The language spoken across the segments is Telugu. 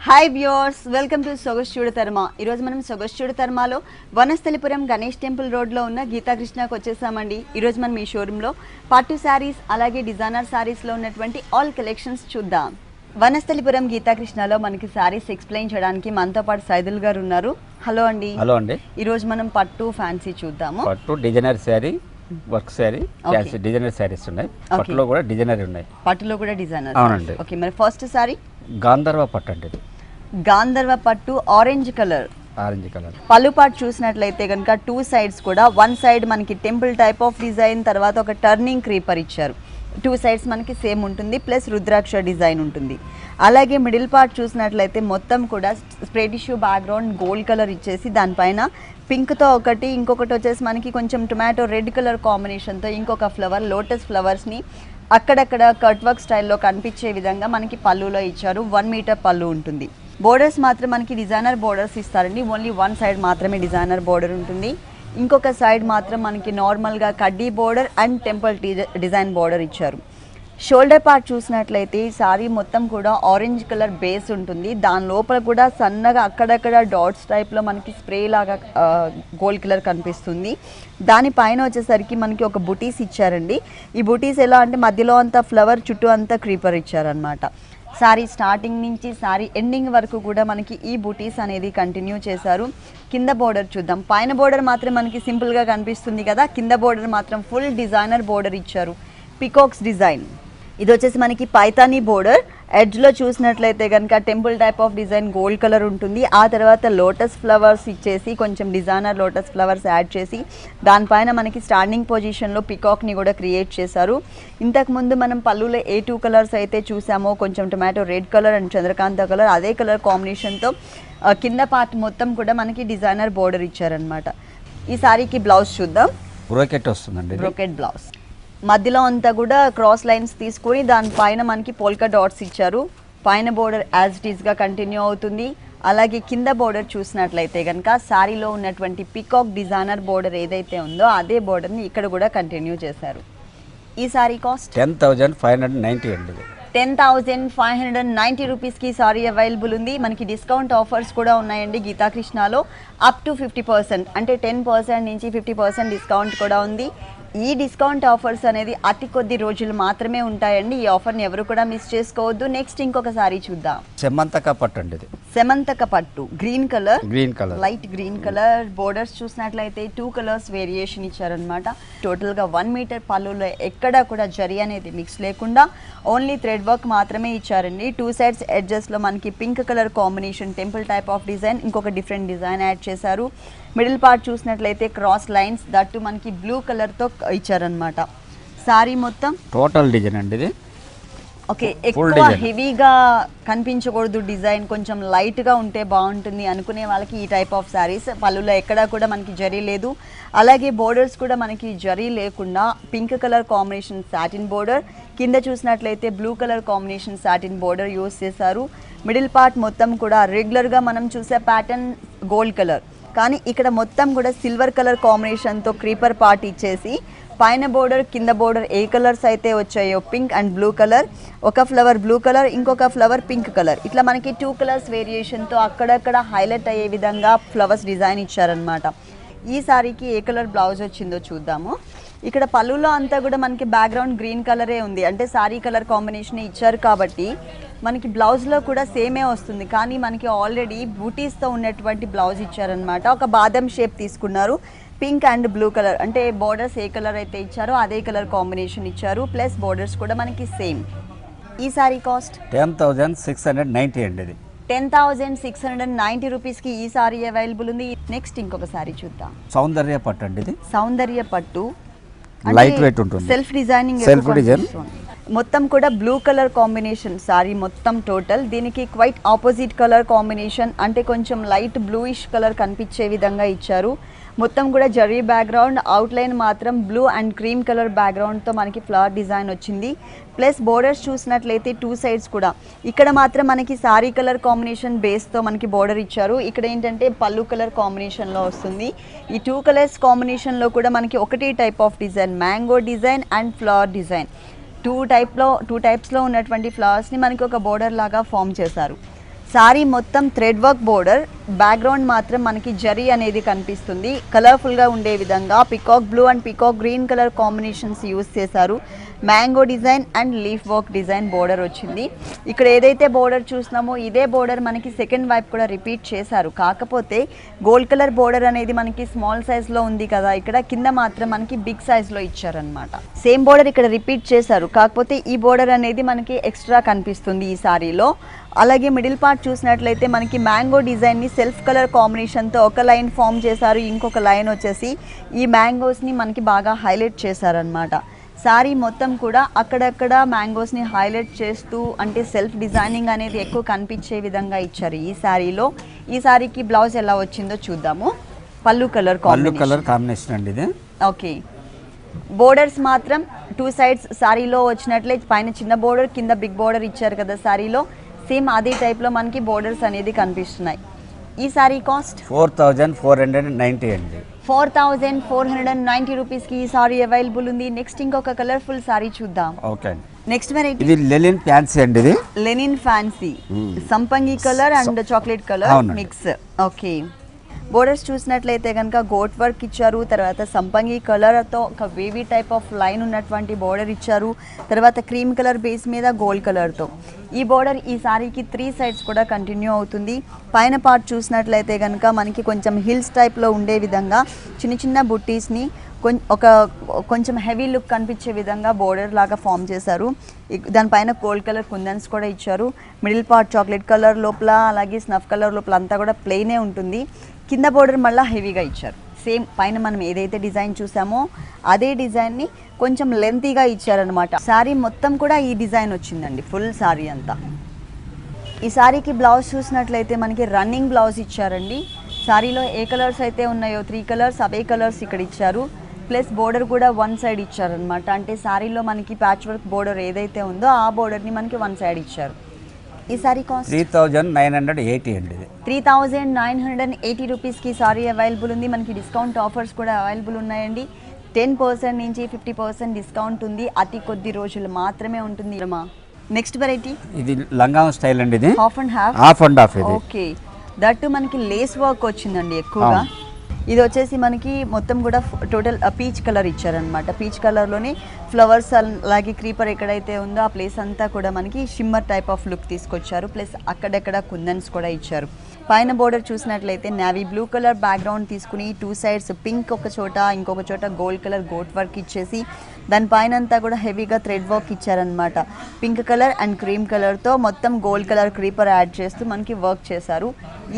Hi viewers, welcome to Sogaschudu Tarma. ఈరోజు మనం సొగస్చూడు తర్మలో వనస్థలిపురం గణేష్ టెంపుల్ రోడ్లో ఉన్న గీతాకృష్ణకి వచ్చేసామండి. ఈరోజు మనం ఈ షోరూంలో పట్టు శారీస్ అలాగే డిజైనర్ శారీస్లో ఉన్నటువంటి ఆల్ కలెక్షన్స్ చూద్దాం. వనస్థలిపురం గీతాకృష్ణలో మనకి శారీస్ ఎక్స్ప్లెయిన్ చేయడానికి మనతో పాటు సైదుల్ గారు ఉన్నారు. హలో అండి. హలో అండి. ఈరోజు మనం పట్టు ఫ్యాన్సీ చూద్దాము. పట్టు designer sari, work sari, designer saris ఉన్నాయి. పట్టులో కూడా డిజైనర్ ఉన్నాయి. పట్టులో కూడా డిజైనర్. అవునండి. ఓకే, మరి ఫస్ట్ శారీ గాంధర్వ పట్టు అండి. ఇది గాంధర్వ పట్టు ఆరెంజ్ కలర్. పళ్ళు పాటు చూసినట్లయితే కనుక టూ సైడ్స్ కూడా, వన్ సైడ్ మనకి టెంపుల్ టైప్ ఆఫ్ డిజైన్, తర్వాత ఒక టర్నింగ్ క్రీపర్ ఇచ్చారు. టూ సైడ్స్ మనకి సేమ్ ఉంటుంది, ప్లస్ రుద్రాక్ష డిజైన్ ఉంటుంది. అలాగే మిడిల్ పార్ట్ చూసినట్లయితే మొత్తం కూడా spray tissue background gold colour ఇచ్చేసి దానిపైన పింక్తో ఒకటి, ఇంకొకటి వచ్చేసి మనకి కొంచెం టొమాటో రెడ్ కలర్ కాంబినేషన్తో ఇంకొక ఫ్లవర్, లోటస్ ఫ్లవర్స్ని అక్కడక్కడ కట్ వర్క్ స్టైల్లో కనిపించే విధంగా మనకి పళ్ళులో ఇచ్చారు. 1 మీటర్ పళ్ళు ఉంటుంది. బోర్డర్స్ మాత్రం మనకి డిజైనర్ బోర్డర్స్ ఇస్తారండి. ఓన్లీ వన్ సైడ్ మాత్రమే డిజైనర్ బోర్డర్ ఉంటుంది. ఇంకొక సైడ్ మాత్రం మనకి నార్మల్గా కడ్డీ border and temple design border ఇచ్చారు. షోల్డర్ పార్ట్ చూసినట్లయితే సారీ మొత్తం కూడా ఆరెంజ్ కలర్ బేస్ ఉంటుంది. దాని లోపల కూడా సన్నగా అక్కడక్కడ డాట్స్ టైప్లో మనకి స్ప్రే లాగా గోల్డ్ కలర్ కనిపిస్తుంది. దానిపైన వచ్చేసరికి మనకి ఒక బుటీస్ ఇచ్చారండి. ఈ బుటీస్ ఎలా అంటే మధ్యలో అంతా ఫ్లవర్, చుట్టూ అంతా క్రీపర్ ఇచ్చారనమాట. సారీ స్టార్టింగ్ నుంచి సారీ ఎండింగ్ వరకు కూడా మనకి ఈ బుటీస్ అనేది కంటిన్యూ చేశారు. కింద బోర్డర్ చూద్దాం. పైన బోర్డర్ మాత్రం మనకి సింపుల్గా కనిపిస్తుంది కదా, కింద బోర్డర్ మాత్రం ఫుల్ డిజైనర్ బోర్డర్ ఇచ్చారు. Peacocks design. ఇది వచ్చేసి మనకి పైతానీ బోర్డర్. ఎడ్జ్లో చూసినట్లయితే కనుక temple type of design gold colour ఉంటుంది. ఆ తర్వాత లోటస్ ఫ్లవర్స్ ఇచ్చేసి కొంచెం డిజైనర్ లోటస్ ఫ్లవర్స్ యాడ్ చేసి దానిపైన మనకి స్టాండింగ్ పొజిషన్లో పికాక్ని కూడా క్రియేట్ చేశారు. ఇంతకుముందు మనం పళ్ళులో ఏ 2 కలర్స్ అయితే చూసామో, కొంచెం tomato red colour and Chandrakanta colour, అదే కలర్ కాంబినేషన్తో కింద పార్ట్ మొత్తం కూడా మనకి డిజైనర్ బోర్డర్ ఇచ్చారనమాట. ఈ సారీకి బ్లౌజ్ చూద్దాం. బ్రోకెట్ వస్తుందండి. Brocade blouse. మధ్యలో అంతా కూడా క్రాస్ లైన్స్ తీసుకొని దానిపైన మనకి పోల్కా డాట్స్ ఇచ్చారు. పైన బోర్డర్ యాజ్ ఇట్ ఈస్గా కంటిన్యూ అవుతుంది. అలాగే కింద బోర్డర్ చూసినట్లయితే కనుక శారీలో ఉన్నటువంటి పికాక్ డిజైనర్ బోర్డర్ ఏదైతే ఉందో అదే బోర్డర్ని ఇక్కడ కూడా కంటిన్యూ చేశారు. ఈ సారీ కాస్ట్ 10,590 అండి. 10,590 రూపీస్కి సారీ అవైలబుల్ ఉంది. మనకి డిస్కౌంట్ ఆఫర్స్ కూడా ఉన్నాయండి గీతాకృష్ణలో. అప్ టు 50%, అంటే 10% నుంచి 50% డిస్కౌంట్ కూడా ఉంది. ఈ డిస్కౌంట్ ఆఫర్స్ అనేది అతి కొద్ది రోజులు మాత్రమే ఉంటాయండి. ఈ ఆఫర్ని ఎవరు కూడా మిస్ చేసుకోవద్దు. నెక్స్ట్ ఇంకొక సారీ చూద్దాం. సెమంతక పట్టు అండి. ఇది సెమంతక పట్టు green colour, light green colour. Borders చూసినట్లయితే 2 కలర్స్ వేరియేషన్ ఇచ్చారనమాట. టోటల్గా 1 మీటర్ పళ్ళులో ఎక్కడా కూడా జరీ అనేది మిక్స్ లేకుండా ఓన్లీ థ్రెడ్ వర్క్ మాత్రమే ఇచ్చారండి. 2 సైడ్స్ ఎడ్జెస్లో మనకి pink colour combination temple type of design, ఇంకొక డిఫరెంట్ డిజైన్ యాడ్ చేశారు. మిడిల్ పార్ట్ చూసినట్లయితే క్రాస్ లైన్స్, దట్టు మనకి బ్లూ కలర్తో ఇచ్చారనమాట. సారీ మొత్తం టోటల్ డిజైన్ అండి. ఇది ఓకే, ఎక్కువ హెవీగా కనిపించకూడదు డిజైన్, కొంచెం లైట్గా ఉంటే బాగుంటుంది అనుకునే వాళ్ళకి ఈ టైప్ ఆఫ్ శారీస్. పళ్ళులో ఎక్కడా కూడా మనకి జరీ లేదు. అలాగే బోర్డర్స్ కూడా మనకి జరీ లేకుండా pink colour combination satin border, కింద చూసినట్లయితే blue colour combination satin border use చేశారు. మిడిల్ పార్ట్ మొత్తం కూడా రెగ్యులర్గా మనం చూసే ప్యాటర్న్ గోల్డ్ కలర్, కానీ ఇక్కడ మొత్తం కూడా సిల్వర్ కలర్ కాంబినేషన్తో క్రీపర్ పార్ట్ ఇచ్చేసి పైన బోర్డర్, కింద బోర్డర్ ఏ కలర్స్ అయితే వచ్చాయో పింక్ అండ్ బ్లూ కలర్, ఒక ఫ్లవర్ బ్లూ కలర్, ఇంకొక ఫ్లవర్ పింక్ కలర్, ఇట్లా మనకి 2 కలర్స్ వేరియేషన్తో అక్కడక్కడ హైలైట్ అయ్యే విధంగా ఫ్లవర్స్ డిజైన్ ఇచ్చారనమాట. ఈ సారీకి ఏ కలర్ బ్లౌజ్ వచ్చిందో చూద్దాము. ఇక్కడ పళ్ళులో అంతా కూడా మనకి బ్యాక్గ్రౌండ్ గ్రీన్ కలరే ఉంది, అంటే సారీ కలర్ కాంబినేషన్ ఇచ్చారు కాబట్టి మనకి బ్లౌజ్లో కూడా సేమే వస్తుంది. కానీ మనకి ఆల్రెడీ బూటీస్తో ఉన్నటువంటి బ్లౌజ్ ఇచ్చారనమాట. ఒక బాదం షేప్ తీసుకున్నారు. పింక్ అండ్ బ్లూ కలర్, అంటే బోర్డర్స్ ఏ కలర్ అయితే ఇచ్చారో అదే కలర్ కాంబినేషన్ ఇచ్చారు. ప్లస్ బోర్డర్స్ కూడా మనకి సేమ్. ఈ సారీ కాస్ట్ 10,690 అండి. ఇది 10,690 రూపీస్కి ఈ సారీ అవైలబుల్ ఉంది. నెక్స్ట్ ఇంకొక సారీ చూద్దాం. సౌందర్య పట్టు అండి. ఇది సౌందర్య పట్టు, లైట్ వెయిట్ ఉంటుంది. సెల్ఫ్ డిజైనింగ్, మొత్తం కూడా బ్లూ కలర్ కాంబినేషన్ సారీ మొత్తం టోటల్. దీనికి క్వైట్ ఆపోజిట్ కలర్ కాంబినేషన్, అంటే కొంచెం లైట్ బ్లూయిష్ కలర్ కనిపించే విధంగా ఇచ్చారు. మొత్తం కూడా జరీ బ్యాక్గ్రౌండ్, అవుట్లైన్ మాత్రం బ్లూ అండ్ క్రీమ్ కలర్ బ్యాక్గ్రౌండ్తో మనకి ఫ్లవర్ డిజైన్ వచ్చింది. ప్లస్ బోర్డర్స్ చూసినట్లయితే 2 సైడ్స్ కూడా ఇక్కడ మాత్రం మనకి సారీ కలర్ కాంబినేషన్ బేస్తో మనకి బోర్డర్ ఇచ్చారు. ఇక్కడ ఏంటంటే పళ్ళు కలర్ కాంబినేషన్లో వస్తుంది. ఈ 2 కలర్స్ కాంబినేషన్లో కూడా మనకి ఒకటి type of design, mango design and flower design, 2 టైప్స్లో ఉన్నటువంటి ఫ్లవర్స్ని మనకి ఒక బోర్డర్ లాగా ఫామ్ చేశారు. సారీ మొత్తం థ్రెడ్ వర్క్ బోర్డర్, బ్యాక్గ్రౌండ్ మాత్రం మనకి జరీ అనేది కనిపిస్తుంది. కలర్ఫుల్గా ఉండే విధంగా peacock blue and peacock green colour combinations use చేశారు. Mango design and leaf work design border వచ్చింది. ఇక్కడ ఏదైతే బోర్డర్ చూస్తున్నామో ఇదే బోర్డర్ మనకి సెకండ్ వైపు కూడా రిపీట్ చేశారు. కాకపోతే గోల్డ్ కలర్ బోర్డర్ అనేది మనకి స్మాల్ సైజ్లో ఉంది కదా, ఇక్కడ కింద మాత్రం మనకి బిగ్ సైజ్లో ఇచ్చారనమాట. సేమ్ బోర్డర్ ఇక్కడ రిపీట్ చేశారు, కాకపోతే ఈ బోర్డర్ అనేది మనకి ఎక్స్ట్రా కనిపిస్తుంది ఈ సారీలో. అలాగే మిడిల్ పార్ట్ చూసినట్లయితే మనకి మ్యాంగో డిజైన్ని సెల్ఫ్ కలర్ కాంబినేషన్తో ఒక లైన్ ఫామ్ చేశారు, ఇంకొక లైన్ వచ్చేసి ఈ మ్యాంగోస్ని మనకి బాగా హైలైట్ చేశారనమాట. సారీ మొత్తం కూడా అక్కడక్కడ మ్యాంగోస్ని హైలైట్ చేస్తూ అంటే సెల్ఫ్ డిజైనింగ్ అనేది ఎక్కువ కనిపించే విధంగా ఇచ్చారు ఈ సారీలో. ఈ సారీకి బ్లౌజ్ ఎలా వచ్చిందో చూద్దాము. పళ్ళు కలర్ కాంబినేషన్ అండి ఇది. ఓకే, బోర్డర్స్ మాత్రం 2 సైడ్స్ సారీలో వచ్చినట్లే పైన చిన్న బోర్డర్ కింద బిగ్ బోర్డర్ ఇచ్చారు కదా సారీలో, సేమ్ అదే టైప్లో మనకి బోర్డర్స్ అనేది కనిపిస్తున్నాయి. ఈ సారీ కాస్ట్ 4490 అండి. 4490 రూపీస్కి ఈ సారీ అవైలబుల్ ఉంది. నెక్స్ట్ ఇంకొక కలర్ఫుల్ సారీ చూద్దాం. ఓకే, నెక్స్ట్ వెరైటీ ఇది లెనిన్ ఫ్యాన్సీ అండి. ఇది లెనిన్ ఫ్యాన్సీ సంపంగి colour and chocolate colour mix. Okay, borders చూసినట్లయితే కనుక గోట్ వర్క్ ఇచ్చారు, తర్వాత సంపంగి కలర్తో ఒక వేవీ టైప్ ఆఫ్ లైన్ ఉన్నటువంటి బోర్డర్ ఇచ్చారు, తర్వాత క్రీమ్ కలర్ బేస్ మీద గోల్డ్ కలర్తో. ఈ బోర్డర్ ఈ సారీకి 3 సైడ్స్ కూడా కంటిన్యూ అవుతుంది. పైన పార్ట్ చూసినట్లయితే కనుక మనకి కొంచెం హిల్స్ టైప్లో ఉండే విధంగా చిన్న చిన్న బుట్టీస్ని కొంచెం హెవీ లుక్ కనిపించే విధంగా బోర్డర్ లాగా ఫామ్ చేశారు. దానిపైన గోల్డ్ కలర్ కుందన్స్ కూడా ఇచ్చారు. మిడిల్ పార్ట్ చాక్లెట్ కలర్ లోపల అలాగే స్నఫ్ కలర్ లోపల అంతా కూడా ప్లెయినే ఉంటుంది. కింద బోర్డర్ మళ్ళీ హెవీగా ఇచ్చారు. సేమ్ పైన మనం ఏదైతే డిజైన్ చూసామో అదే డిజైన్ని కొంచెం లెంతీగా ఇచ్చారనమాట. శారీ మొత్తం కూడా ఈ డిజైన్ వచ్చిందండి, ఫుల్ శారీ అంతా. ఈ శారీకి బ్లౌజ్ చూసినట్లయితే మనకి రన్నింగ్ బ్లౌజ్ ఇచ్చారండి. శారీలో ఏ కలర్స్ అయితే ఉన్నాయో 3 కలర్స్ అవే కలర్స్ ఇక్కడ ఇచ్చారు. ప్లస్ బోర్డర్ కూడా 1 సైడ్ ఇచ్చారనమాట. అంటే శారీలో మనకి ప్యాచ్ వర్క్ బోర్డర్ ఏదైతే ఉందో ఆ బోర్డర్ని మనకి 1 సైడ్ ఇచ్చారు. ఈ సారీ కాస్ట్ 3980 అండి. 3980 రూపీస్కి సారీ అవైలబుల్ ఉంది. మనకి డిస్కౌంట్ ఆఫర్స్ కూడా అవైలబుల్ ఉన్నాయండి. 10% నుంచి 50% డిస్కౌంట్ ఉంది. అతి కొద్ది రోజులు మాత్రమే ఉంటుంది. నెక్స్ట్ వెరైటీ ఇది లంగా స్టైల్ అండి. ఇది half and half. Okay, that మనకి లేస్ వర్క్ వచ్చిందండి ఎక్కువగా. ఇది వచ్చేసి మనకి మొత్తం కూడా టోటల్ పీచ్ కలర్ ఇచ్చారనమాట. పీచ్ కలర్లోనే ఫ్లవర్స్ అలాగే క్రీపర్ ఎక్కడైతే ఉందో ఆ ప్లేస్ అంతా కూడా మనకి షిమ్మర్ టైప్ ఆఫ్ లుక్ తీసుకొచ్చారు. ప్లస్ అక్కడెక్కడ కుందన్స్ కూడా ఇచ్చారు. పైన బోర్డర్ చూసినట్లయితే నావీ బ్లూ కలర్ బ్యాక్గ్రౌండ్ తీసుకుని 2 సైడ్స్ పింక్ ఒక చోట ఇంకొక చోట గోల్డ్ కలర్ గోట్ వర్క్ ఇచ్చేసి దానిపైన అంతా కూడా హెవీగా థ్రెడ్ వర్క్ ఇచ్చారనమాట. పింక్ కలర్ అండ్ క్రీమ్ కలర్తో మొత్తం గోల్డ్ కలర్ క్రీపర్ యాడ్ చేస్తూ మనకి వర్క్ చేశారు.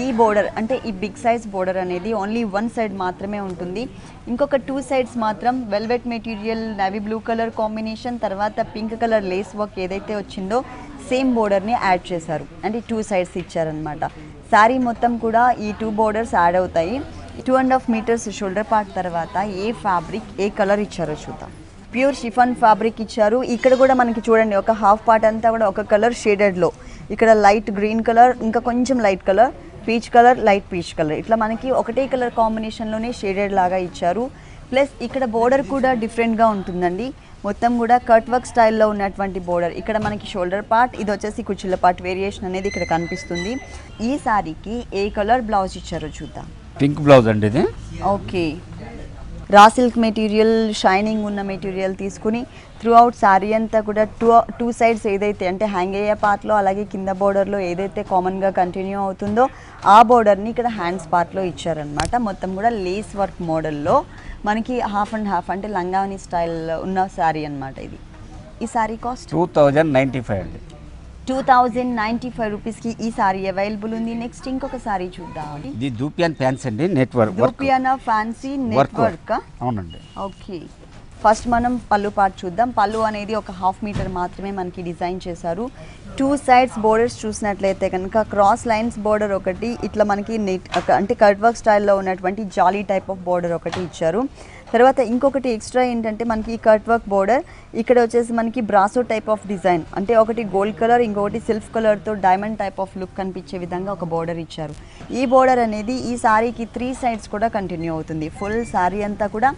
ఈ బోర్డర్ అంటే ఈ బిగ్ సైజ్ బోర్డర్ అనేది ఓన్లీ 1 సైడ్ మాత్రమే ఉంటుంది. ఇంకొక 2 సైడ్స్ మాత్రం velvet material navy blue colour combination తర్వాత పింక్ కలర్ లేస్ వర్క్ ఏదైతే వచ్చిందో సేమ్ బోర్డర్ని యాడ్ చేశారు. అంటే 2 సైడ్స్ ఇచ్చారనమాట. శారీ మొత్తం కూడా ఈ 2 బోర్డర్స్ యాడ్ అవుతాయి. 2.5 మీటర్స్ షోల్డర్ పార్ట్ తర్వాత ఏ ఫ్యాబ్రిక్ ఏ కలర్ ఇచ్చారో చూద్దాం. ప్యూర్ షిఫాన్ ఫ్యాబ్రిక్ ఇచ్చారు. ఇక్కడ కూడా మనకి చూడండి ఒక హాఫ్ పార్ట్ అంతా కూడా ఒక కలర్ షేడెడ్లో, ఇక్కడ లైట్ గ్రీన్ కలర్ ఇంకా కొంచెం light colour peach colour light peach colour ఇట్లా మనకి ఒకటే కలర్ కాంబినేషన్లోనే షేడెడ్ లాగా ఇచ్చారు. ప్లస్ ఇక్కడ బోర్డర్ కూడా డిఫరెంట్గా ఉంటుందండి. మొత్తం కూడా కట్ వర్క్ స్టైల్లో ఉన్నటువంటి బోర్డర్. ఇక్కడ మనకి షోల్డర్ పార్ట్, ఇది వచ్చేసి కుర్చీల పార్ట్ వేరియేషన్ అనేది ఇక్కడ కనిపిస్తుంది. ఈ సారీకి ఏ కలర్ బ్లౌజ్ ఇచ్చారో చూద్దాం. పింక్ బ్లౌజ్ అండి ఇది. Okay, raw silk material shining ఉన్న మెటీరియల్ తీసుకుని త్రూ అవుట్ శారీ అంతా కూడా టూ సైడ్స్ ఏదైతే అంటే హ్యాంగ్ అయ్యే పార్ట్లో అలాగే కింద బోర్డర్లో ఏదైతే కామన్గా కంటిన్యూ అవుతుందో ఆ బోర్డర్ని ఇక్కడ హ్యాండ్స్ పార్ట్లో ఇచ్చారనమాట. మొత్తం కూడా లేస్ వర్క్ మోడల్లో మనకి హాఫ్ అండ్ హాఫ్ అంటే లంగావని స్టైల్ ఉన్న శారీ అనమాట ఇది. ఈ శారీ కాస్ట్ 2095 అండి. 2095 రూపీస్కి ఈ సారీ అవైలబుల్ ఉంది. నెక్స్ట్ ఇంకొక సారీ చూద్దాం. ఇది దూపియాన్ ఫ్యాన్సీ అండి, నెట్వర్క్ దూపియానా ఫ్యాన్సీ నెట్వర్క్. అవునండి. ఓకే, ఫస్ట్ మనం పళ్ళు పార్ట్ చూద్దాం. పళ్ళు అనేది ఒక 1/2 మీటర్ మాత్రమే మనకి డిజైన్ చేశారు. 2 సైడ్స్ బోర్డర్స్ చూసినట్లయితే కనుక క్రాస్ లైన్స్ బోర్డర్ ఒకటి, ఇట్లా మనకి నెట్ అంటే కట్ వర్క్ స్టైల్లో ఉన్నటువంటి జాలీ టైప్ ఆఫ్ బోర్డర్ ఒకటి ఇచ్చారు. తర్వాత ఇంకొకటి ఎక్స్ట్రా ఏంటంటే మనకి కట్ వర్క్ బోర్డర్ ఇక్కడ వచ్చేసి మనకి బ్రాసో టైప్ ఆఫ్ డిజైన్, అంటే ఒకటి గోల్డ్ కలర్ ఇంకొకటి సిల్ఫ్ కలర్తో డైమండ్ టైప్ ఆఫ్ లుక్ కనిపించే విధంగా ఒక బోర్డర్ ఇచ్చారు. ఈ బోర్డర్ అనేది ఈ శారీకి 3 సైడ్స్ కూడా కంటిన్యూ అవుతుంది. ఫుల్ శారీ అంతా కూడా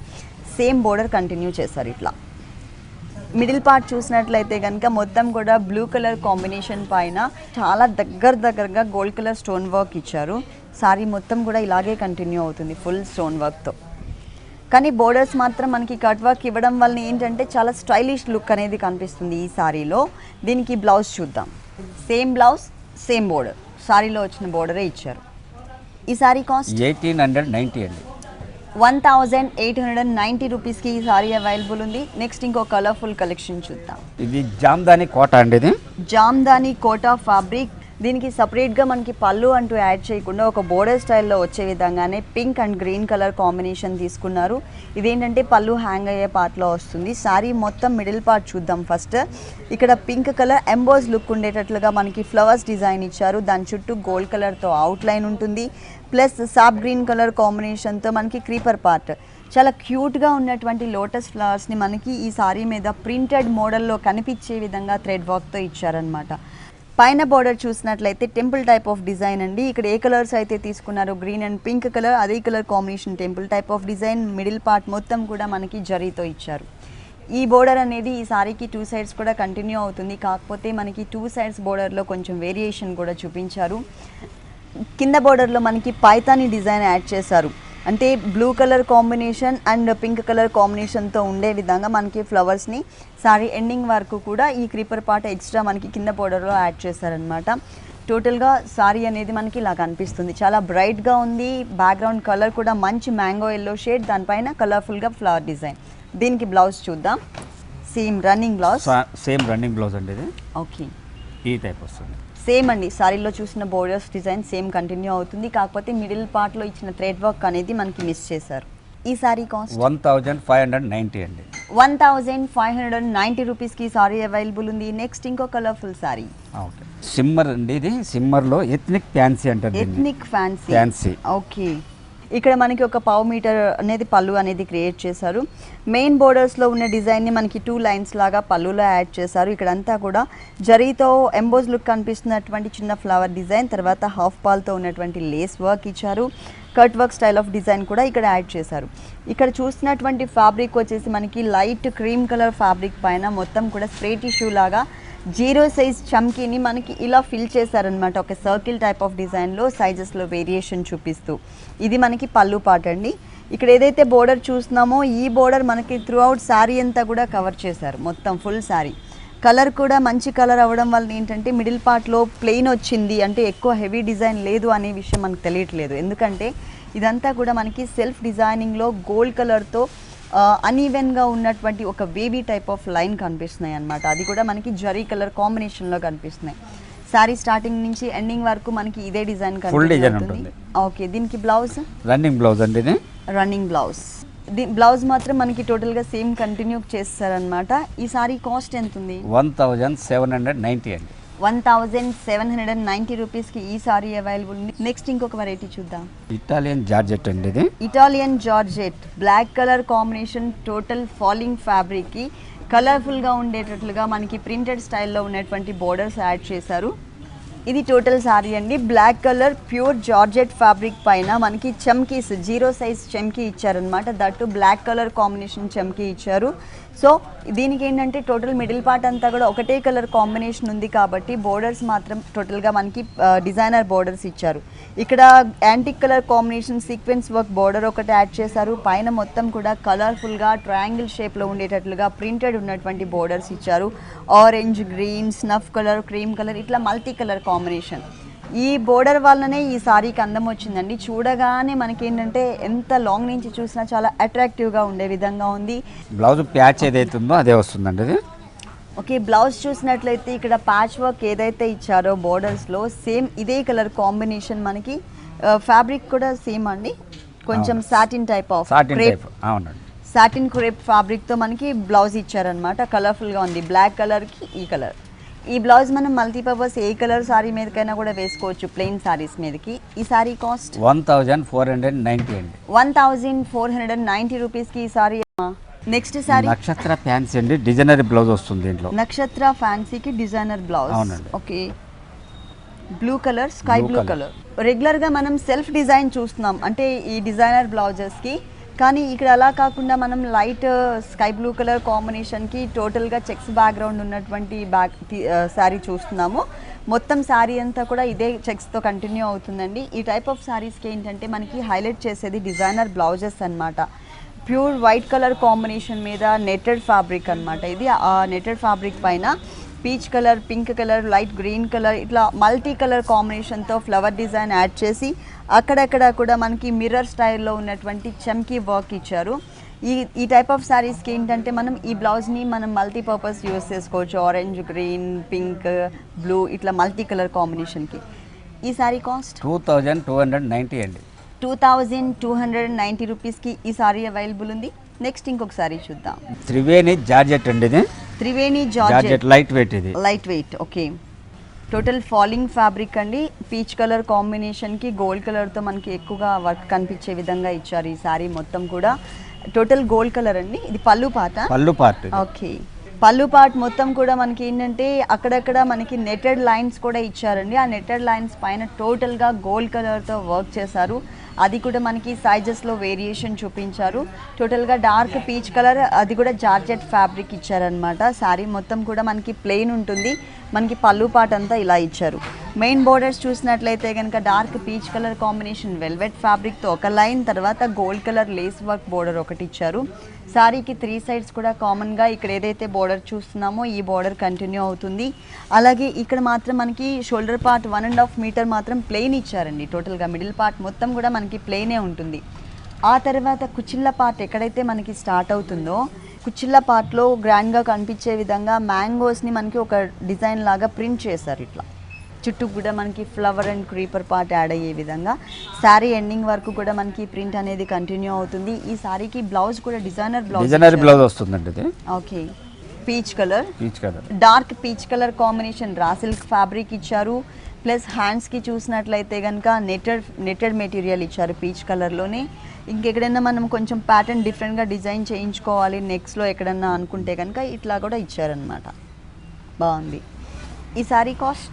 సేమ్ బోర్డర్ కంటిన్యూ చేశారు. ఇట్లా మిడిల్ పార్ట్ చూసినట్లయితే కనుక మొత్తం కూడా బ్లూ కలర్ కాంబినేషన్ పైన చాలా దగ్గరగా గోల్డ్ కలర్ స్టోన్ వర్క్ ఇచ్చారు. సారీ మొత్తం కూడా ఇలాగే కంటిన్యూ అవుతుంది ఫుల్ స్టోన్ వర్క్తో. కానీ బోర్డర్స్ మాత్రం మనకి కట్ వర్క్ ఇవ్వడం వల్ల ఏంటంటే చాలా స్టైలిష్ లుక్ అనేది కనిపిస్తుంది ఈ సారీలో. దీనికి బ్లౌజ్ చూద్దాం. సేమ్ బ్లౌజ్ సేమ్ బోర్డర్, సారీలో వచ్చిన బోర్డరే ఇచ్చారు. ఈ సారీ కాస్ట్ 1890 అండి. 1890 రూపీస్కి ఈ సారీ అవైలబుల్ ఉంది. నెక్స్ట్ ఇంకో కలర్ఫుల్ కలెక్షన్ చూద్దాం. ఇది జామ్దాని కోట అండి. ఇది జామ్దాని కోటా ఫ్యాబ్రిక్. దీనికి సపరేట్గా మనకి పళ్ళు అంటూ యాడ్ చేయకుండా ఒక బోర్డర్ స్టైల్లో వచ్చే విధంగానే pink and green colour combination తీసుకున్నారు. ఇదేంటంటే పళ్ళు హ్యాంగ్ అయ్యే పార్ట్లో వస్తుంది. సారీ మొత్తం మిడిల్ పార్ట్ చూద్దాం ఫస్ట్. ఇక్కడ పింక్ కలర్ ఎంబోస్ లుక్ ఉండేటట్లుగా మనకి ఫ్లవర్స్ డిజైన్ ఇచ్చారు. దాని చుట్టూ గోల్డ్ కలర్తో అవుట్లైన్ ఉంటుంది. ప్లస్ సాఫ్ట్ గ్రీన్ కలర్ కాంబినేషన్తో మనకి క్రీపర్ పార్ట్, చాలా క్యూట్గా ఉన్నటువంటి లోటస్ ఫ్లవర్స్ని మనకి ఈ సారీ మీద ప్రింటెడ్ మోడల్లో కనిపించే విధంగా థ్రెడ్ వర్క్తో ఇచ్చారనమాట. పైన బోర్డర్ చూసినట్లయితే టెంపుల్ టైప్ ఆఫ్ డిజైన్ అండి. ఇక్కడ ఏ కలర్స్ అయితే తీసుకున్నారో గ్రీన్ అండ్ పింక్ కలర్, అదే colour combination temple type of design. Middle part మొత్తం కూడా మనకి జరీతో ఇచ్చారు. ఈ బోర్డర్ అనేది ఈ సారీకి 2 సైడ్స్ కూడా కంటిన్యూ అవుతుంది. కాకపోతే మనకి 2 సైడ్స్ బోర్డర్లో కొంచెం వేరియేషన్ కూడా చూపించారు. కింద బోర్డర్లో మనకి పైతాని డిజైన్ యాడ్ చేశారు. అంటే blue colour combination and pink colour కాంబినేషన్తో ఉండే విధంగా మనకి ఫ్లవర్స్ని సారీ ఎండింగ్ వరకు కూడా ఈ క్రీపర్ పార్ట్ ఎక్స్ట్రా మనకి కింద బోర్డర్లో యాడ్ చేశారనమాట. టోటల్గా సారీ అనేది మనకి ఇలా కనిపిస్తుంది. చాలా బ్రైట్గా ఉంది. బ్యాక్గ్రౌండ్ కలర్ కూడా మంచి మ్యాంగో ఎల్లో షేడ్, దానిపైన కలర్ఫుల్గా ఫ్లవర్ డిజైన్. దీనికి బ్లౌజ్ చూద్దాం. Same running blouse. Same running blouse అండి ఇది. ఓకే, ఈ టైప్ వస్తుంది. సేమ్ అండి, సారీలో చూసిన బోర్డర్స్ డిజైన్ సేమ్ కంటిన్యూ అవుతుంది. కాకపోతే మిడిల్ పార్ట్లో ఇచ్చిన థ్రెడ్ వర్క్ అనేది మనకి మిస్ చేశారు. ఈ సారీ కాస్ట్ 1590 అండి. 1590 రూపీస్కి సారీ అవైలబుల్ ఉంది. నెక్స్ట్ ఇంకో కలర్ఫుల్ సారీ. ఓకే, సిమ్మర్ అండి. ఇది సిమ్మర్లో ఎథ్నిక్ ఫ్యాన్సీ అంటారు. Ethnic fancy. ఓకే, ఇక్కడ మనకి ఒక పావు మీటర్ అనేది పళ్ళు అనేది క్రియేట్ చేశారు. మెయిన్ బోర్డర్స్లో ఉన్న డిజైన్ని మనకి 2 లైన్స్ లాగా పళ్ళులో యాడ్ చేశారు. ఇక్కడంతా కూడా జరీతో ఎంబోజ్ లుక్ కనిపిస్తున్నటువంటి చిన్న ఫ్లవర్ డిజైన్, తర్వాత హాఫ్ పాల్తో ఉన్నటువంటి లేస్ వర్క్ ఇచ్చారు. Cut work style of design కూడా ఇక్కడ యాడ్ చేశారు. ఇక్కడ చూసినటువంటి ఫ్యాబ్రిక్ వచ్చేసి మనకి లైట్ క్రీమ్ కలర్ ఫ్యాబ్రిక్ పైన మొత్తం కూడా స్ప్రే టిష్యూ లాగా 0 సైజ్ చమ్కీని మనకి ఇలా ఫిల్ చేశారనమాట. ఒక సర్కిల్ టైప్ ఆఫ్ డిజైన్లో సైజెస్లో వేరియేషన్ చూపిస్తూ. ఇది మనకి పళ్ళు పార్ట్ అండి. ఇక్కడ ఏదైతే బోర్డర్ చూస్తున్నామో ఈ బోర్డర్ మనకి త్రూ అవుట్ శారీ అంతా కూడా కవర్ చేశారు. మొత్తం ఫుల్ శారీ కలర్ కూడా మంచి కలర్ అవ్వడం వల్ల ఏంటంటే మిడిల్ పార్ట్లో ప్లెయిన్ వచ్చింది, అంటే ఎక్కువ హెవీ డిజైన్ లేదు అనే విషయం మనకు తెలియట్లేదు. ఎందుకంటే ఇదంతా కూడా మనకి సెల్ఫ్ డిజైనింగ్లో గోల్డ్ కలర్తో అన్ఈవెన్గా ఉన్నటువంటి ఒక వేవీ టైప్ ఆఫ్ లైన్ కనిపిస్తున్నాయి అన్నమాట. అది కూడా మనకి జరీ కలర్ కాంబినేషన్లో కనిపిస్తున్నాయి. సారీ స్టార్టింగ్ నుంచి ఎండింగ్ వరకు మనకి ఇదే డిజైన్ ఉంటుంది. ఓకే, దీనికి బ్లౌజ్ రన్నింగ్ బ్లౌజ్ అండి. ఇది రన్నింగ్ బ్లౌజ్. బ్లౌజ్ మాత్రం మనకి టోటల్గా సేమ్ కంటిన్యూ చేస్తారనమాట. ఈ సారీ కాస్ట్ ఎంత ఉంది? 1790 అండి. 1790 రూపీస్కి ఈ సారీ అవైలబుల్ ఉంది. నెక్స్ట్ ఇంకొక వెరైటీ చూద్దాం. ఇటాలియన్ జార్జెట్ అండి. ఇది Italian georgette black colour combination, total falling ఫ్యాబ్రిక్కి కలర్ఫుల్గా ఉండేటట్లుగా మనకి ప్రింటెడ్ స్టైల్లో ఉన్నటువంటి బోర్డర్స్ యాడ్ చేశారు. ఇది టోటల్ సారీ అండి. Black colour pure georgette fabric పైన మనకి చమ్కీస్ 0 సైజ్ చమ్కీ ఇచ్చారనమాట. దట్టు బ్లాక్ కలర్ కాంబినేషన్ చమ్కీ ఇచ్చారు. సో దీనికి ఏంటంటే టోటల్ మిడిల్ పార్ట్ అంతా కూడా ఒకటే కలర్ కాంబినేషన్ ఉంది కాబట్టి బోర్డర్స్ మాత్రం టోటల్గా మనకి డిజైనర్ బోర్డర్స్ ఇచ్చారు. ఇక్కడ antique colour combination sequence work border ఒకటి యాడ్ చేశారు. పైన మొత్తం కూడా కలర్ఫుల్గా ట్రయాంగిల్ షేప్లో ఉండేటట్లుగా ప్రింటెడ్ ఉన్నటువంటి బోర్డర్స్ ఇచ్చారు. Orange, green, snuff colour, cream colour, ఇట్లా మల్టీ కలర్ కాంబినేషన్. ఈ బోర్డర్ వల్లనే ఈ సారీకి అందం వచ్చిందండి. చూడగానే మనకేంటంటే ఎంత లాంగ్ నుంచి చూసినా చాలా అట్రాక్టివ్గా ఉండే విధంగా ఉంది. బ్లౌజ్ ప్యాచ్ ఏదైతే ఉందో అదే వస్తుందండి ఇది. ఓకే, బ్లౌజ్ చూసినట్లయితే ఇక్కడ ప్యాచ్ వర్క్ ఏదైతే ఇచ్చారో బోర్డర్స్లో సేమ్ ఇదే కలర్ కాంబినేషన్. మనకి ఫ్యాబ్రిక్ కూడా సేమ్ అండి, కొంచెం సాటిన్ టైప్ ఆఫ్ క్రేప్. అవునండి, సాటిన్ క్రేప్ ఫ్యాబ్రిక్తో మనకి బ్లౌజ్ ఇచ్చారనమాట. కలర్ఫుల్గా ఉంది. బ్లాక్ కలర్కి ఈ కలర్. ఈ బ్లౌజ్ మనం మల్టీపర్పస్ ఏ కలర్ సారీ మీదకైనా కూడా వేసుకోవచ్చు, ప్లెయిన్ సారీస్ మీదకి. ఈ సారీ కాస్ట్ 1490 అండి. 1490 రూపీస్కి ఈ సారీ. నెక్స్ట్ సారీ నక్షత్ర ఫ్యాన్సీ అండి. డిజైనర్ బ్లౌజ్ వస్తుంది దీంట్లో. నక్షత్ర ఫ్యాన్సీకి డిజైనర్ బ్లౌజ్. అవునండి. Okay, blue colour, sky blue colour. రెగ్యులర్గా మనం సెల్ఫ్ డిజైన్ చూస్తున్నాం. అంటే ఈ డిజైనర్ బ్లౌజెస్కి కానీ ఇక్కడ అలా కాకుండా మనం లైట్ స్కై బ్లూ కలర్ కాంబినేషన్కి టోటల్గా చెక్స్ బ్యాక్గ్రౌండ్ ఉన్నటువంటి శారీ చూస్తున్నాము. మొత్తం శారీ అంతా కూడా ఇదే చెక్స్తో కంటిన్యూ అవుతుందండి. ఈ టైప్ ఆఫ్ శారీస్కి ఏంటంటే మనకి హైలైట్ చేసేది డిజైనర్ బ్లౌజెస్ అన్నమాట. ప్యూర్ వైట్ కలర్ కాంబినేషన్ మీద నెట్టెడ్ ఫ్యాబ్రిక్ అన్నమాట. ఇది ఆ నెట్టెడ్ ఫ్యాబ్రిక్ పైన peach colour, pink colour, light green colour ఇట్లా మల్టీ కలర్ కాంబినేషన్తో ఫ్లవర్ డిజైన్ యాడ్ చేసి అక్కడక్కడ కూడా మనకి మిర్రర్ స్టైల్లో ఉన్నటువంటి చమ్కీ వర్క్ ఇచ్చారు. ఈ టైప్ ఆఫ్ శారీస్కి ఏంటంటే మనం ఈ బ్లౌజ్ని మనం మల్టీపర్పస్ యూస్ చేసుకోవచ్చు. ఆరెంజ్, గ్రీన్, పింక్, బ్లూ ఇట్లా మల్టీ కలర్ కాంబినేషన్కి. ఈ శారీ కాస్ట్ 2290 అండి. 2290 రూపీస్కి ఈ సారీ అవైలబుల్ ఉంది. నెక్స్ట్ ఇంకొక సారీ చూద్దాం. త్రివేణి జార్జెట్ అండి. ఇది త్రివేణి జార్జెట్ లైట్ వెయిట్. ఇది light weight. Okay, total falling fabric అండి. పీచ్ కలర్ కాంబినేషన్కి గోల్డ్ కలర్తో మనకి ఎక్కువగా వర్క్ కనిపించే విధంగా ఇచ్చారు. ఈ సారీ మొత్తం కూడా టోటల్ గోల్డ్ కలర్ అండి. ఇది పళ్ళు పార్ట్. ఓకే, పళ్ళు పార్ట్ మొత్తం కూడా మనకి ఏంటంటే అక్కడక్కడ మనకి నెట్టెడ్ లైన్స్ కూడా ఇచ్చారండి. ఆ నెట్టెడ్ లైన్స్ పైన టోటల్గా గోల్డ్ కలర్తో వర్క్ చేశారు. అది కూడా మనకి సైజెస్లో వేరియేషన్ చూపించారు. టోటల్గా డార్క్ పీచ్ కలర్, అది కూడా జార్జెట్ ఫ్యాబ్రిక్ ఇచ్చారనమాట. శారీ మొత్తం కూడా మనకి ప్లెయిన్ ఉంటుంది. మనకి పళ్ళు పార్ట్ అంతా ఇలా ఇచ్చారు. మెయిన్ బోర్డర్స్ చూసినట్లయితే కనుక dark peach colour combination velvet ఫ్యాబ్రిక్తో ఒక లైన్, తర్వాత gold colour lace work border ఒకటి ఇచ్చారు. శారీకి 3 సైడ్స్ కూడా కామన్గా ఇక్కడ ఏదైతే బోర్డర్ చూస్తున్నామో ఈ బోర్డర్ కంటిన్యూ అవుతుంది. అలాగే ఇక్కడ మాత్రం మనకి షోల్డర్ పార్ట్ 1.5 మీటర్ మాత్రం ప్లెయిన్ ఇచ్చారండి. టోటల్గా మిడిల్ పార్ట్ మొత్తం కూడా మనకి ప్లెయినే ఉంటుంది. ఆ తర్వాత కుచ్చిళ్ళ పార్ట్ ఎక్కడైతే మనకి స్టార్ట్ అవుతుందో కుచ్చిళ్ళ పార్ట్లో గ్రాండ్గా కనిపించే విధంగా మ్యాంగోస్ని మనకి ఒక డిజైన్ లాగా ప్రింట్ చేశారు. ఇట్లా చుట్టూ కూడా మనకి flower and creeper part add అయ్యే విధంగా శారీ ఎండింగ్ వరకు కూడా మనకి ప్రింట్ అనేది కంటిన్యూ అవుతుంది. ఈ శారీకి బ్లౌజ్ కూడా డిజైనర్ బ్లౌజ్ వస్తుందండి. ఇది okay, peach colour dark peach colour combination raw silk fabric ఇచ్చారు. ప్లస్ హ్యాండ్స్కి చూసినట్లయితే కనుక నెట్టెడ్ మెటీరియల్ ఇచ్చారు పీచ్ కలర్లోనే. ఇంకెక్కడైనా మనం కొంచెం ప్యాటర్న్ డిఫరెంట్గా డిజైన్ చేయించుకోవాలి నెక్స్ట్లో ఎక్కడన్నా అనుకుంటే కనుక ఇట్లా కూడా ఇచ్చారనమాట. బాగుంది. ఈ సారీ కాస్ట్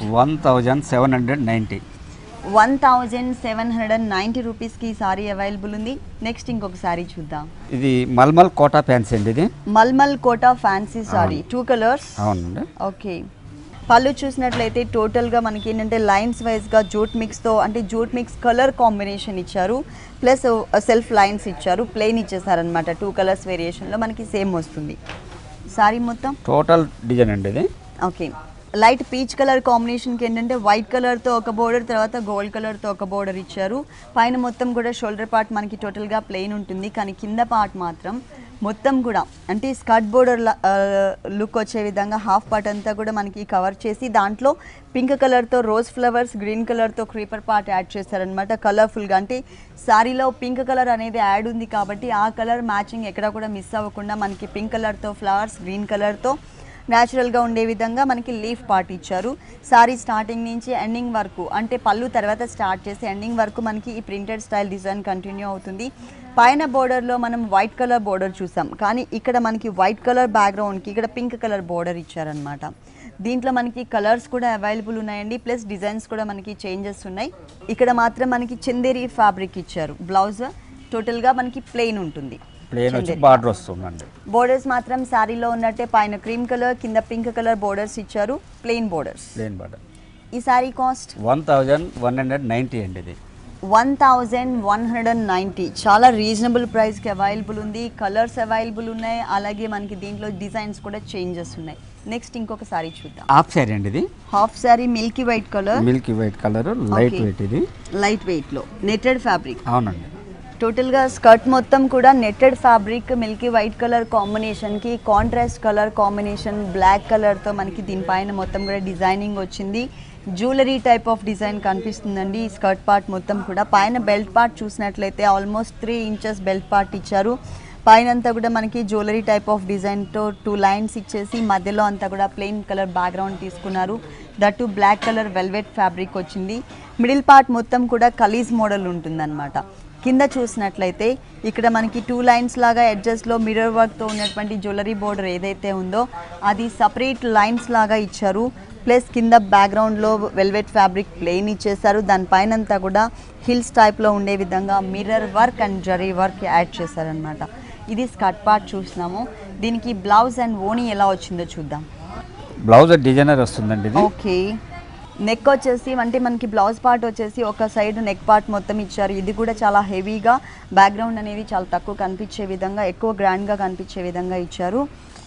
1790 రూపీస్కి ఈ సారీ అవైలబుల్ ఉంది. నెక్స్ట్ ఇంకొక సారీ చూద్దాం. ఇది మల్మల్ కోటా ఫ్యాన్సీ అండి. ఇది మల్మల్ కోటా ఫ్యాన్సీ సారీ, 2 కలర్స్. అవునండి. ఓకే, పళ్ళు చూసినట్లయితే టోటల్గా మనకి ఏంటంటే లైన్స్ వైజ్గా జూట్ మిక్స్తో అంటే జూట్ మిక్స్ కలర్ కాంబినేషన్ ఇచ్చారు. ప్లస్ సెల్ఫ్ లైన్స్ ఇచ్చారు. ప్లెయిన్ ఇచ్చేసారనమాట. 2 కలర్స్ వేరియేషన్లో మనకి సేమ్ వస్తుంది. సారీ మొత్తం టోటల్ డిజైన్ అండి. ఇది ఓకే, లైట్ పీచ్ కలర్ కాంబినేషన్కి ఏంటంటే వైట్ కలర్తో ఒక బోర్డర్, తర్వాత గోల్డ్ కలర్తో ఒక బోర్డర్ ఇచ్చారు. పైన మొత్తం కూడా షోల్డర్ పార్ట్ మనకి టోటల్గా ప్లెయిన్ ఉంటుంది. కానీ కింద పార్ట్ మాత్రం మొత్తం కూడా అంటే స్కర్ట్ బోర్డర్ లుక్ వచ్చే విధంగా హాఫ్ పార్ట్ అంతా కూడా మనకి కవర్ చేసి దాంట్లో పింక్ కలర్తో రోజ్ ఫ్లవర్స్, గ్రీన్ కలర్తో క్రీపర్ పార్ట్ యాడ్ చేశారనమాట. కలర్ఫుల్గా అంటే శారీలో పింక్ కలర్ అనేది యాడ్ ఉంది కాబట్టి ఆ కలర్ మ్యాచింగ్ ఎక్కడ కూడా మిస్ అవ్వకుండా మనకి పింక్ కలర్తో ఫ్లవర్స్, గ్రీన్ కలర్తో న్యాచురల్గా ఉండే విధంగా మనకి లీఫ్ పార్ట్ ఇచ్చారు. సారీ స్టార్టింగ్ నుంచి ఎండింగ్ వరకు అంటే పళ్ళు తర్వాత స్టార్ట్ చేసి ఎండింగ్ వరకు మనకి ఈ ప్రింటెడ్ స్టైల్ డిజైన్ కంటిన్యూ అవుతుంది. పైన బోర్డర్లో మనం వైట్ కలర్ బోర్డర్ చూసాం, కానీ ఇక్కడ మనకి వైట్ కలర్ బ్యాక్గ్రౌండ్కి ఇక్కడ పింక్ కలర్ బోర్డర్ ఇచ్చారనమాట. దీంట్లో మనకి కలర్స్ కూడా అవైలబుల్ ఉన్నాయండి. ప్లస్ డిజైన్స్ కూడా మనకి చేంజెస్ ఉన్నాయి. ఇక్కడ మాత్రం మనకి చందేరి ఫ్యాబ్రిక్ ఇచ్చారు. బ్లౌజ్ టోటల్గా మనకి ప్లెయిన్ ఉంటుంది. ప్లేన్ వచ్చి బార్డర్ వస్తుందండి. బోర్డర్స్ మాత్రం శారీలో ఉన్నట్టే పైన క్రీమ్ కలర్, కింద పింక్ కలర్ బోర్డర్స్ ఇచ్చారు. Plain borders. ఈ సారీ కాస్ట్ 1190 అండి. ఇది 1190 చాలా రీజనబుల్ ప్రైస్కి అవైలబుల్ ఉంది. కలర్స్ అవైలబుల్ ఉన్నాయి. అలాగే మనకి దీంట్లో డిజైన్స్ కూడా చేంజెస్ ఉన్నాయి. నెక్స్ట్ ఇంకొక సారీ చూద్దాం. హాఫ్ సారీ అండి. ఇది half sari milky white colour. Light weight. ఇది లైట్ వెయిట్లో నెట్టెడ్ ఫ్యాబ్రిక్. అవునండి. టోటల్గా స్కర్ట్ మొత్తం కూడా netted fabric milky white colour కాంబినేషన్కి కాంట్రాస్ట్ కలర్ కాంబినేషన్ బ్లాక్ కలర్తో మనకి దీనిపైన మొత్తం కూడా డిజైనింగ్ వచ్చింది. జ్యువెలరీ టైప్ ఆఫ్ డిజైన్ కనిపిస్తుందండి. ఈ స్కర్ట్ పార్ట్ మొత్తం కూడా పైన బెల్ట్ పార్ట్ చూసినట్లయితే ఆల్మోస్ట్ 3 ఇంచెస్ బెల్ట్ పార్ట్ ఇచ్చారు. పైన అంతా కూడా మనకి జ్యువెలరీ టైప్ ఆఫ్ డిజైన్తో 2 లైన్స్ ఇచ్చేసి మధ్యలో అంతా కూడా ప్లెయిన్ కలర్ బ్యాక్గ్రౌండ్ తీసుకున్నారు. That black colour velvet fabric వచ్చింది. మిడిల్ పార్ట్ మొత్తం కూడా కలీజ్ మోడల్ ఉంటుందన్నమాట. కింద చూసినట్లయితే ఇక్కడ మనకి 2 లైన్స్ లాగా ఎడ్జెస్లో మిర్రర్ వర్క్తో ఉన్నటువంటి జ్యువెలరీ బోర్డర్ ఏదైతే ఉందో అది సపరేట్ లైన్స్ లాగా ఇచ్చారు. ప్లస్ కింద బ్యాక్గ్రౌండ్లో వెల్వెట్ ఫ్యాబ్రిక్ ప్లెయిన్ ఇచ్చేసారు. దానిపైన అంతా కూడా హిల్స్ టైప్లో ఉండే విధంగా mirror work and zari work add చేశారనమాట. ఇది స్కర్ట్ పార్ట్ చూస్తున్నాము. దీనికి బ్లౌజ్ అండ్ ఓనీ ఎలా వచ్చిందో చూద్దాం. బ్లౌజ్ డిజైనర్ వస్తుందండి ఇది. ఓకే, నెక్ వచ్చేసి అంటే మనకి బ్లౌజ్ పార్ట్ వచ్చేసి ఒక సైడ్ నెక్ పార్ట్ మొత్తం ఇచ్చారు. ఇది కూడా చాలా హెవీగా బ్యాక్గ్రౌండ్ అనేది చాలా తక్కువ కనిపించే విధంగా, ఎక్కువ గ్రాండ్గా కనిపించే విధంగా ఇచ్చారు.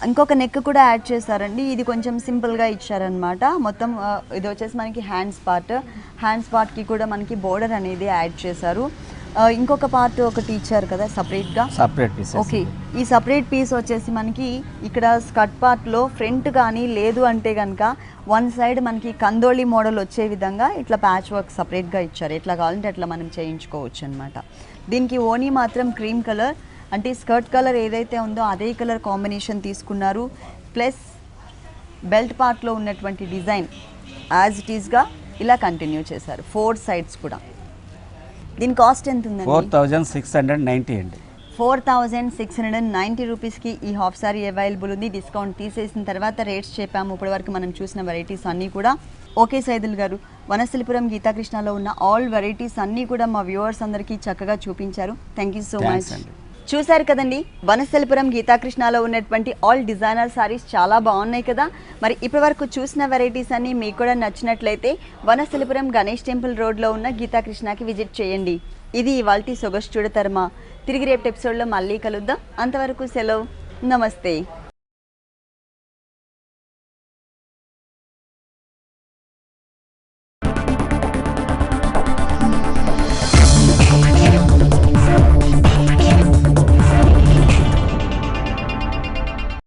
ఇంకొక నెక్ కూడా యాడ్ చేశారండి. ఇది కొంచెం సింపుల్గా ఇచ్చారనమాట. మొత్తం ఇది వచ్చేసి మనకి హ్యాండ్స్ పార్ట్కి కూడా మనకి బోర్డర్ అనేది యాడ్ చేశారు. ఇంకొక పార్ట్ ఒకటి ఇచ్చారు కదా సపరేట్ పీస్. ఓకే, ఈ సపరేట్ పీస్ వచ్చేసి మనకి ఇక్కడ స్కర్ట్ పార్ట్లో ఫ్రంట్ కానీ లేదు అంటే కనుక వన్ సైడ్ మనకి కందోళి మోడల్ వచ్చే విధంగా ఇట్లా ప్యాచ్ వర్క్ సపరేట్గా ఇచ్చారు. ఎట్లా కావాలంటే అట్లా మనం చేయించుకోవచ్చు అనమాట. దీనికి ఓనీ మాత్రం క్రీమ్ కలర్, అంటే స్కర్ట్ కలర్ ఏదైతే ఉందో అదే కలర్ కాంబినేషన్ తీసుకున్నారు. ప్లస్ బెల్ట్ పార్ట్లో ఉన్నటువంటి డిజైన్ యాజ్ ఇట్ ఈస్గా ఇలా కంటిన్యూ చేశారు 4 సైడ్స్ కూడా. దీని కాస్ట్ ఎంత ఉందండి? 4690 అండి. 4690 రూపీస్కి ఈ హాఫ్ సారీ అవైలబుల్ ఉంది. డిస్కౌంట్ తీసేసిన తర్వాత రేట్స్ చెప్పాము. ఇప్పటి వరకు మనం చూసిన వెరైటీస్ అన్నీ కూడా. ఓకే సైదుల్ గారు, వనస్థలిపురం గీతాకృష్ణలో ఉన్న ఆల్ వెరైటీస్ అన్నీ కూడా మా వ్యూవర్స్ అందరికీ చక్కగా చూపించారు. Thank you so much. చూశారు కదండి, వనస్థలిపురం గీతాకృష్ణలో ఉన్నటువంటి ఆల్ డిజైనర్ సారీస్ చాలా బాగున్నాయి కదా. మరి ఇప్పటివరకు చూసిన వెరైటీస్ అన్నీ మీకు కూడా నచ్చినట్లయితే వనస్థలిపురం గణేష్ టెంపుల్ రోడ్లో ఉన్న గీతాకృష్ణకి విజిట్ చేయండి. ఇది ఇవాల్టి సొగసు చూడతరమా. తిరిగి రేపు ఎపిసోడ్లో మళ్ళీ కలుద్దాం. అంతవరకు సెలవు, నమస్తే.